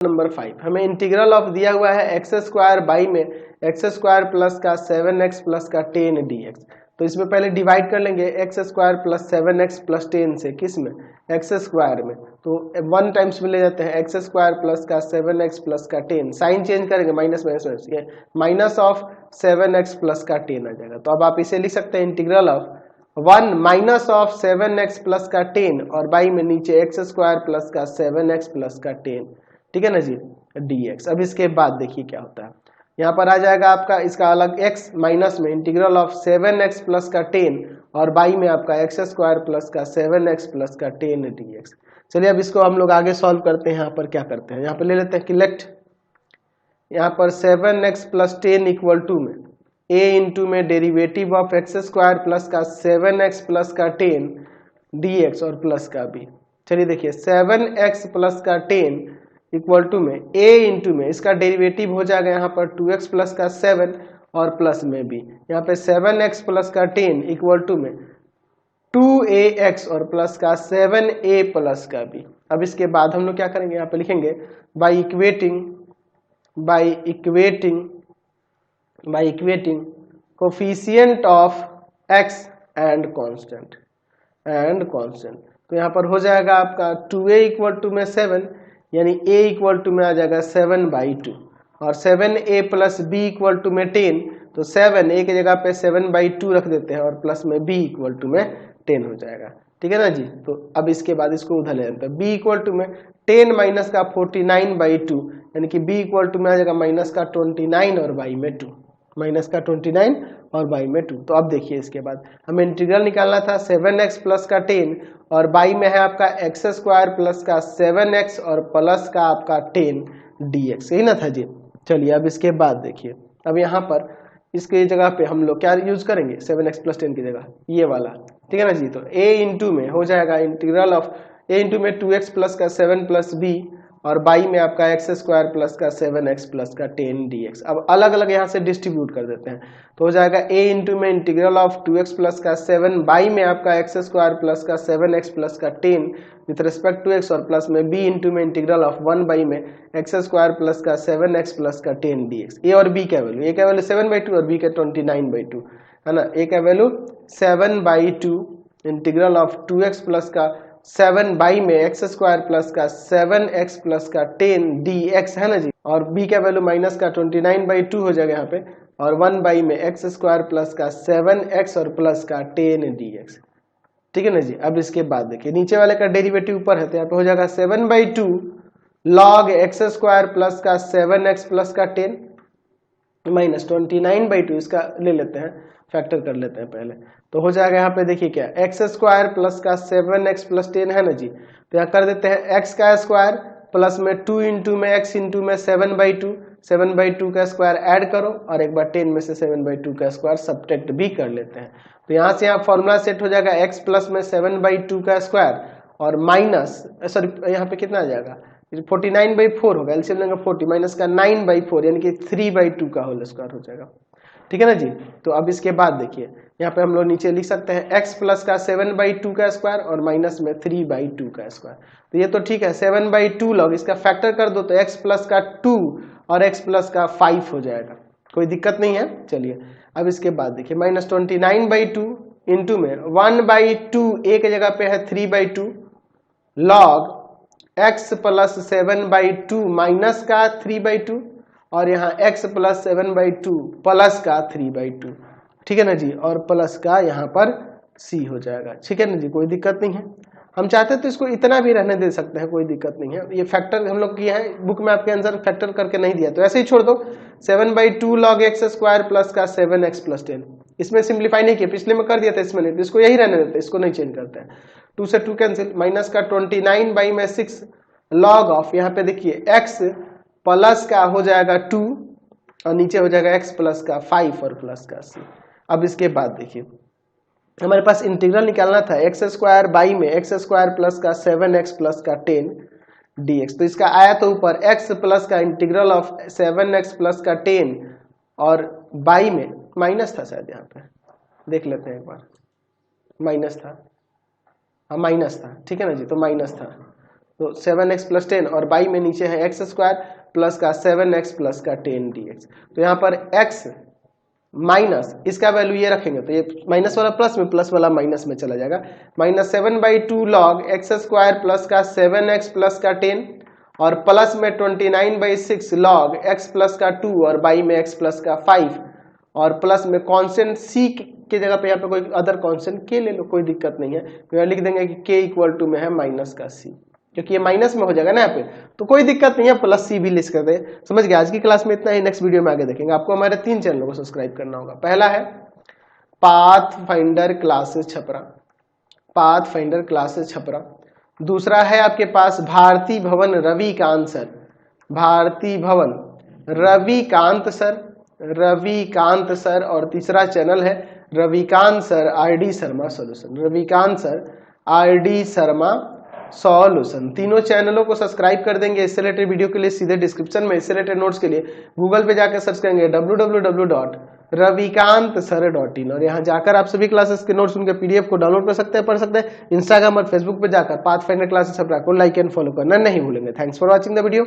Number 5 हमें integral of दिया हुआ है एक्स स्क्वायर बाई में एक्स स्क्वायर प्लस का 7x प्लस का 10 dx। तो इसमें पहले डिवाइड कर लेंगे x square plus 7x plus 10 से, किस में, एक्स स्क्वायर में। तो 1 टाइम्स में ले जाते हैं एक्स स्क्वायर प्लस का 7x प्लस का 10, साइन चेंज करेंगे माइनस माइनस माइनस, ये माइनस ऑफ 7x प्लस का 10 आ जाएगा। तो अब आप इसे लिख सकते हैं integral of 1 minus of 7x plus का 10 और बाई में नीचे एक्स स्क्वायर प्लस का 7x प्लस का 10, ठीक है ना जी, dx। अब इसके बाद देखिए क्या होता है, यहाँ पर आ जाएगा आपका इसका अलग x माइनस में इंटीग्रल ऑफ 7x प्लस का 10 और बाई में आपका एक्स स्क्वायर प्लस का 7x प्लस का 10 dx। चलिए अब इसको हम लोग आगे सॉल्व करते हैं। यहाँ पर क्या करते हैं, यहाँ पर ले लेते हैं कि लेट यहाँ पर 7x प्लस 10 इक्वल टू में a इंटू में derivative of x square plus का 7x प्लस का 10 dx और प्लस का b। चलिए देखिए 7x प्लस का 10 इक्वल टू में a इंटू में इसका डेरिवेटिव हो जाएगा यहाँ पर 2x प्लस का 7 और प्लस में b। यहाँ पे 7x प्लस का 10 इक्वल टू में 2ax और प्लस का 7a प्लस का b। अब इसके बाद हम लोग क्या करेंगे, यहाँ पे लिखेंगे by equating coefficient of x and constant तो यहाँ पर हो जाएगा आपका 2a इक्वल टू में 7 यानी a इक्वल टू में आ जाएगा 7/2 और 7a plus b equal to में 10। तो 7 a की जगह पे 7/2 रख देते हैं और प्लस में b इक्वल टू में 10 हो जाएगा, ठीक है ना जी। तो अब इसके बाद इसको उधर ले जाते हैं, b इक्वल टू में 10 माइनस का 49/2 यानी कि b इक्वल टू में आ जाएगा माइनस का 29 और बाई में 2, माइनस का 29 और बाई में 2। तो अब देखिए इसके बाद हमें इंटीग्रल निकालना था 7x प्लस का 10 और बाई में है आपका एक्स स्क्वायर प्लस का 7x और प्लस का आपका 10 dx, यही ना था जी। चलिए अब इसके बाद देखिए, अब यहाँ पर इसके जगह पे हम लोग क्या यूज करेंगे, 7x प्लस 10 की जगह ये वाला, ठीक है ना जी। तो a इंटू में हो जाएगा इंटीग्रल ऑफ a इंटू में 2x प्लस का 7 प्लस b और बाई में आपका एक्स स्क्वायर प्लस का 7x प्लस का 10 dx। अब अलग अलग यहाँ से डिस्ट्रीब्यूट कर देते हैं, तो हो जाएगा a इंटू में इंटीग्रल ऑफ 2x प्लस का 7 बाई में आपका एक्स स्क्वायर प्लस का 7x प्लस का 10 विथ रिस्पेक्ट टू x और प्लस में b इंटू में इंटीग्रल ऑफ 1 बाई में एक्स स्क्वायर प्लस का 7x प्लस का 10 dx। a और b का वैल्यू, a का वैल्यू 7/2 और b का 29/2 है ना। a का value 7/2 integral of 2x plus का 7 बाई में एक्स स्क्वायर प्लस का 7x प्लस का 10 dx है ना जी, और b का वैल्यू माइनस का 29/2 हो जाएगा यहाँ पे और 1 बाई में एक्स स्क्वायर प्लस का 7x और प्लस का 10 dx, ठीक है ना जी। अब इसके बाद देखिए नीचे वाले का डेरिवेटिव ऊपर है तो यहाँ पे हो जाएगा 7/2 log एक्स स्क्वायर प्लस का 7x प्लस का 10 माइनस 29/2, इसका ले लेते हैं फैक्टर कर लेते हैं पहले। तो हो जाएगा यहाँ पे देखिए क्या, एक्स स्क्वायर प्लस का 7x प्लस 10 है ना जी। तो यहाँ कर देते हैं एक्स का स्क्वायर प्लस में 2 इंटू में एक्स इंटू में 7/2 का स्क्वायर ऐड करो और एक बार 10 में से 7/2 का स्क्वायर सब्ट्रैक्ट भी कर लेते हैं। तो यहाँ से यहाँ फॉर्मूला सेट हो जाएगा एक्स प्लस में 7/2 का स्क्वायर और माइनस सॉरी यहाँ पे कितना आ जाएगा 49/4 होगा, एलसीएम लेंगे 40 माइनस का 9/4 यानी कि 3/2 का होल स्क्वायर हो जाएगा, ठीक है ना जी। तो अब इसके बाद देखिए यहाँ पे हम लोग नीचे लिख सकते हैं x प्लस का 7/2 का स्क्वायर और माइनस में 3/2 का स्क्वायर। तो ये तो ठीक है, 7/2 लॉग इसका फैक्टर कर दो तो x प्लस का 2 और x प्लस का 5 हो जाएगा, कोई दिक्कत नहीं है। चलिए अब इसके बाद देखिए माइनस 29/2 इंटू में 1/2 a की जगह पे है 3/2 लॉग x प्लस 7/2 माइनस का 3/2 और यहाँ x प्लस 7/2 प्लस का 3/2, ठीक है ना जी, और प्लस का यहाँ पर c हो जाएगा, ठीक है ना जी, कोई दिक्कत नहीं है। हम चाहते हैं तो इसको इतना भी रहने दे सकते हैं, कोई दिक्कत नहीं है। ये फैक्टर हम लोग किया है, बुक में आपके आंसर फैक्टर करके नहीं दिया तो ऐसे ही छोड़ दो। 7/2 log x स्क्वायर प्लस का 7x प्लस 10, इसमें सिंप्लीफाई नहीं किया, पिछले में कर दिया था इसमें नहीं, तो इसको यही रहने देते, इसको नहीं चेंज करते हैं। 2 से 2 कैंसिल, माइनस का 29/6 लॉग ऑफ यहाँ पे देखिए x प्लस का हो जाएगा 2 और नीचे हो जाएगा x प्लस का 5 और प्लस का c। अब इसके बाद देखिए हमारे पास इंटीग्रल निकालना था एक्स स्क्वायर बाई में एक्स स्क्वायर प्लस का 7x प्लस का 10 dx। तो इसका आया तो ऊपर x प्लस का इंटीग्रल ऑफ 7x प्लस का 10 और बाई में माइनस था शायद, यहाँ पे देख लेते हैं एक बार, माइनस था, हाँ माइनस था, ठीक है ना जी, तो माइनस था तो 7x प्लस 10 और बाई में नीचे है एक्स स्क्वायर प्लस का 7x प्लस का 10 dx। तो यहाँ पर x माइनस इसका वैल्यू ये रखेंगे तो ये माइनस वाला प्लस में, प्लस वाला माइनस में चला जाएगा। -7/2 log x स्क्वायर प्लस का 7x प्लस का 10 और प्लस में 29/6 log x प्लस का 2 और बाई में x प्लस का 5 और प्लस में कांस्टेंट c की जगह पे यहाँ पे कोई अदर कांस्टेंट k ले लो, कोई दिक्कत नहीं है। तो यहाँ लिख देंगे कि k इक्वल टू में है माइनस का c, क्योंकि ये माइनस में हो जाएगा ना यहाँ पे, तो कोई दिक्कत नहीं है, प्लस सी भी लिस्ट कर दे। समझ गए? आज की क्लास में इतना ही, नेक्स्ट वीडियो में आगे देखेंगे। आपको हमारे 3 चैनलों को सब्सक्राइब करना होगा। पहला है path finder classes Chhapra, path finder classes Chhapra. दूसरा है आपके पास भारती भवन रविकांत सर, भारती भवन रविकांत सर, रविकांत सर। और तीसरा चैनल है Ravikant sir RD Sharma solution, Ravikant sir RD Sharma solution. तीनों चैनलों को सब्सक्राइब कर देंगे। इससे रिलेटेड वीडियो के लिए सीधे डिस्क्रिप्शन में, इससे रिलेटेड नोट्स के लिए गूगल पे जाकर सर्च करेंगे www.ravikantsir.in और यहाँ जाकर आप सभी क्लासेस के नोट्स उनके पीडीएफ को डाउनलोड कर सकते हैं, पढ़ सकते हैं। इंस्टाग्राम और फेसबुक पे जाकर पाथ फाइंडर क्लासेस छपरा को लाइक एंड फॉलो करना नहीं भूलेंगे। Thanks for watching the video.